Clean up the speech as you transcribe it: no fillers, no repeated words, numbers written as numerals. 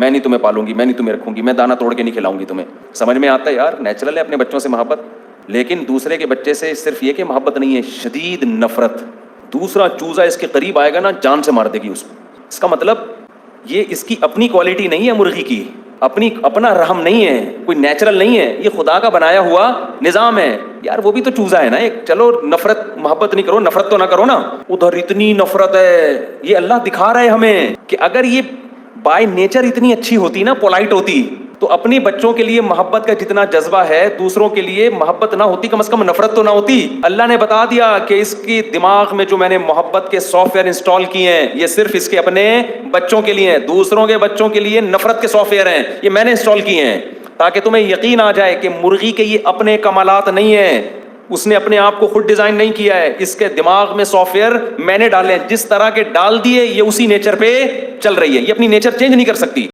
मैं नहीं तुम्हें पालूंगी, मैं नहीं तुम्हें रखूंगी, मैं दाना तोड़ के नहीं खिलाऊंगी तुम्हें। समझ में आता है यार, नेचुरल है अपने बच्चों से मोहब्बत। लेकिन दूसरे के बच्चे से सिर्फ ये कि मोहब्बत नहीं है, शदीद नफरत। दूसरा चूजा इसके करीब आएगा ना, जान से मार देगी उसको। इसका मतलब ये इसकी अपनी क्वालिटी नहीं है, मुर्गी की अपना रहम नहीं है, कोई नेचुरल नहीं है, ये खुदा का बनाया हुआ निजाम है यार। वो भी तो चूजा है ना एक। चलो नफरत मोहब्बत नहीं करो, नफरत तो ना करो ना। उधर इतनी नफरत है, ये अल्लाह दिखा रहा है हमें कि अगर ये बाय नेचर इतनी अच्छी होती ना, पोलाइट होती, तो अपने बच्चों के लिए मोहब्बत का जितना जज्बा है, दूसरों के लिए मोहब्बत ना होती, कम से कम नफरत तो ना होती। अल्लाह ने बता दिया कि इसके दिमाग में जो मैंने मोहब्बत के सॉफ्टवेयर इंस्टॉल किए हैं, ये सिर्फ इसके अपने बच्चों के लिए हैं। दूसरों के बच्चों के लिए नफरत के सॉफ्टवेयर हैं, ये मैंने इंस्टॉल किए हैं, ताकि तुम्हें यकीन आ जाए कि मुर्गी के ये अपने कमालात नहीं है, उसने अपने आप को खुद डिजाइन नहीं किया है, इसके दिमाग में सॉफ्टवेयर मैंने डाले हैं। जिस तरह के डाल दिए, ये उसी नेचर पे चल रही है, ये अपनी नेचर चेंज नहीं कर सकती।